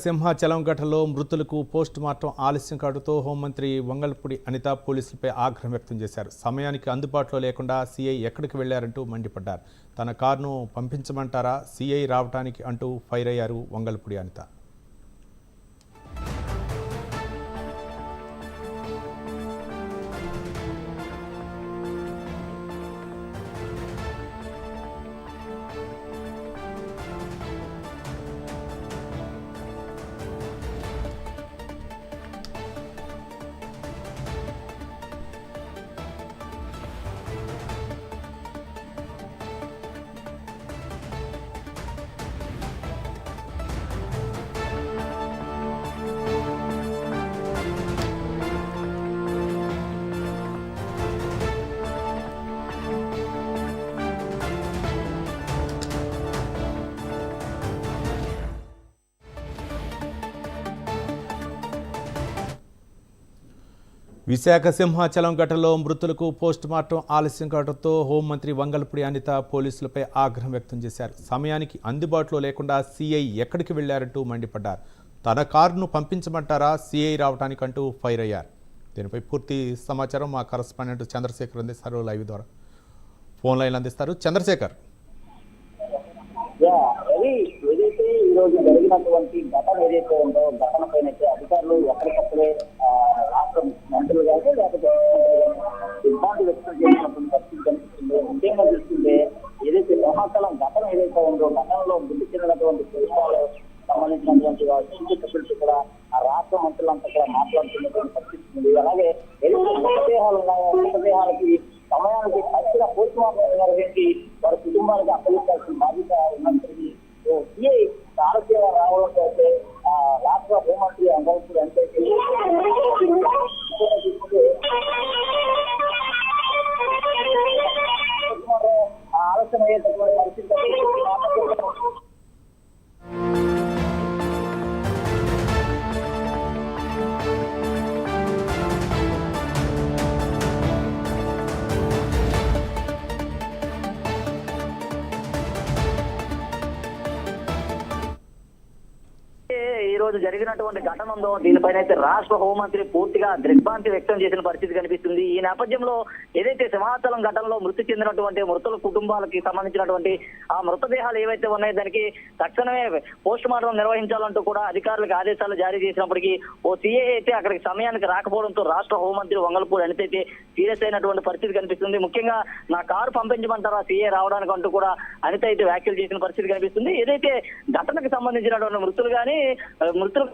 సింహాచలం ఘటనలో మృతులకు post mortem ఆలస్యం కావడంతో హోంమంత్రి వంగల్పూడి అనిత పోలీసులపై ఆగ్రహం వ్యక్తం చేశారు. సమయానికి అందుబాటులో లేకుండా సీఐ ఎక్కడికి వెళ్లారంటూ మండిపడ్డారు. తన కారును పంపించమంటారా సీఐ రావడానికి అంటూ ఫైర్ అయ్యారు వంగల్పూడి అనిత. విశాఖ సింహాచలం ఘటనలో మృతులకు పోస్ట్ మార్టం ఆలస్యం కావడంతో హోంమంత్రి వంగల్పూడి అనిత పోలీసులపై ఆగ్రహం వ్యక్తం చేశారు. సమయానికి అందుబాటులో లేకుండా సీఐ ఎక్కడికి వెళ్లారంటూ మండిపడ్డారు. తన కారును పంపించమంటారా సీఐ రావడానికంటూ ఫైర్ అయ్యారు. దీనిపై పూర్తి సమాచారం మా కరస్పాండెంట్ చంద్రశేఖర్ అందిస్తారు. లైవ్ ద్వారా ఫోన్ లైన్ అందిస్తారు. చంద్రశేఖర్, ఏదైతే ఈ రోజు జరిగినటువంటి ఘటన ఏదైతే ఉందో ఘటన పైన అధికారులు ఎక్కడికప్పుడే రాష్ట్ర మంత్రులు కానీ లేకపోతే ఇబ్బంది వ్యక్తం చేసినటువంటి పరిస్థితి కనిపిస్తుంది. ముఖ్యంగా చూస్తుంటే ఏదైతే సింహాచలం ఘటన ఏదైతే ఉందో ఘటనలో మృతి చెందినటువంటి దేశాలకు సంబంధించినటువంటి సూచనలు కూడా ఆ రాష్ట్ర మంత్రులంతా కూడా మాట్లాడుతున్నటువంటి పరిస్థితి ఉంది. అలాగే ఏదైతే మృతదేహాలు ఉన్నాయో మృతదేహాలకి సమయానికి ఖచ్చితంగా పోస్ట్ మార్టం నిర్వహించి వారి కుటుంబానికి అప్పగించాల్సిన బాధ్యత ఉన్నప్పటికీ సీఐ ఆరోగ్యంగా రావడంతో అయితే రాష్ట్ర హోంమంత్రి వంగల్పూడి అనిత ఆలోచన అయ్యేటటువంటి పరిస్థితి ఈ రోజు జరిగినటువంటి ఘటన ఉందో దీనిపైన అయితే రాష్ట్ర హోంమంత్రి పూర్తిగా దిగ్భ్రాంతి వ్యక్తం చేసిన పరిస్థితి కనిపిస్తుంది. ఈ నేపథ్యంలో ఏదైతే సింహాచలం ఘటనలో మృతి చెందినటువంటి మృతుల కుటుంబాలకి సంబంధించినటువంటి ఆ మృతదేహాలు ఏవైతే ఉన్నాయో దానికి తక్షణమే పోస్ట్ మార్టం నిర్వహించాలంటూ కూడా అధికారులకు ఆదేశాలు జారీ చేసినప్పటికీ ఓ సీఏ అయితే అక్కడికి సమయానికి రాకపోవడంతో రాష్ట్ర హోంమంత్రి వంగల్పూడి అనిత అయితే సీరియస్ అయినటువంటి పరిస్థితి కనిపిస్తుంది. ముఖ్యంగా నా కారు పంపించమంటారా సీఏ రావడానికి అంటూ కూడా అనిత అయితే వ్యాఖ్యలు చేసిన పరిస్థితి కనిపిస్తుంది. ఏదైతే ఘటనకు సంబంధించినటువంటి మృతులు కానీ మృతులు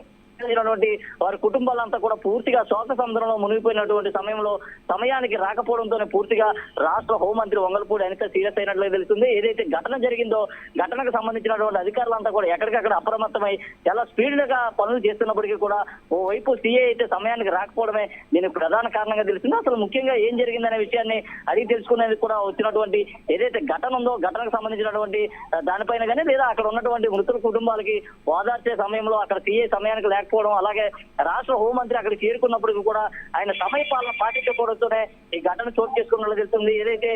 వారి కుటుంబాలంతా కూడా పూర్తిగా శోక సముద్రంలో మునిగిపోయినటువంటి సమయంలో సమయానికి రాకపోవడంతోనే పూర్తిగా రాష్ట్ర హోంమంత్రి వంగల్పూడి అనిత సీరియస్ అయినట్లుగా తెలుస్తుంది. ఏదైతే ఘటన జరిగిందో ఘటనకు సంబంధించినటువంటి అధికారులంతా కూడా ఎక్కడికక్కడ అప్రమత్తమై చాలా స్పీడ్ గా పనులు చేస్తున్నప్పటికీ కూడా ఓవైపు సీఏ అయితే సమయానికి రాకపోవడమే దీనికి ప్రధాన కారణంగా తెలిసింది. అసలు ముఖ్యంగా ఏం జరిగిందనే విషయాన్ని అడిగి తెలుసుకునేందుకు కూడా వచ్చినటువంటి ఏదైతే ఘటన ఉందో ఘటనకు సంబంధించినటువంటి దానిపైన కానీ లేదా అక్కడ ఉన్నటువంటి మృతుల కుటుంబాలకి ఓదార్చే సమయంలో అక్కడ సీఏ సమయానికి లేకపోవడం, అలాగే రాష్ట్ర హోంమంత్రి అక్కడ చేరుకున్నప్పటికీ కూడా ఆయన సమయ పాలన పాటించకపోవడంతోనే ఈ ఘటన చోటు చేసుకున్నట్లు తెలుస్తుంది. ఏదైతే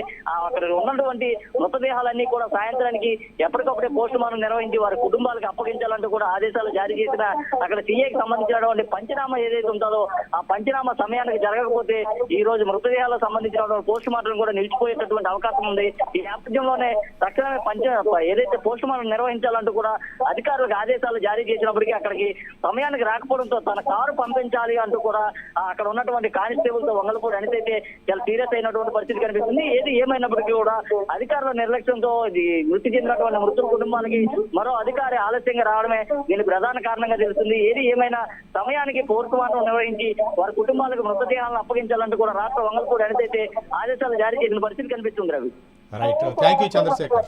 అక్కడ ఉన్నటువంటి మృతదేహాలన్నీ కూడా సాయంత్రానికి ఎప్పటికప్పుడే పోస్ట్ మార్టం నిర్వహించి వారి కుటుంబాలకు అప్పగించాలంటూ కూడా ఆదేశాలు జారీ చేసిన అక్కడ సీఐకి సంబంధించినటువంటి పంచనామా ఏదైతే ఉంటుందో ఆ పంచనామా సమయానికి జరగకపోతే ఈ రోజు మృతదేహాలకు సంబంధించినటువంటి పోస్ట్ మార్టం కూడా నిలిచిపోయేటటువంటి అవకాశం ఉంది. ఈ నేపథ్యంలోనే తక్షణమే ఏదైతే పోస్ట్ మార్టం నిర్వహించాలంటూ కూడా అధికారులకు ఆదేశాలు జారీ చేసినప్పటికీ అక్కడికి సమయానికి రాకపోవడంతో తన కారు పంపించాలి అంటూ కూడా అక్కడ ఉన్నటువంటి కానిస్టేబుల్ తో వంగల్పూడి అనిత అయితే చాలా సీరియస్ అయినటువంటి పరిస్థితి కనిపిస్తుంది. ఏది ఏమైనప్పటికీ కూడా అధికారుల నిర్లక్ష్యంతో మృతి చెందినటువంటి మృతుల కుటుంబానికి మరో అధికారి ఆలస్యంగా రావడమే దీనికి ప్రధాన కారణంగా తెలుస్తుంది. ఏది ఏమైనా సమయానికి పోస్ట్ మార్టం నిర్వహించి వారి కుటుంబాలకు మృతదేహాలను అప్పగించాలంటూ కూడా రాష్ట్ర వంగల్పూడి అనిత అయితే ఆదేశాలు జారీ చేసిన పరిస్థితి కనిపిస్తుంది. Ravi, right, thank you Chandrasekhar.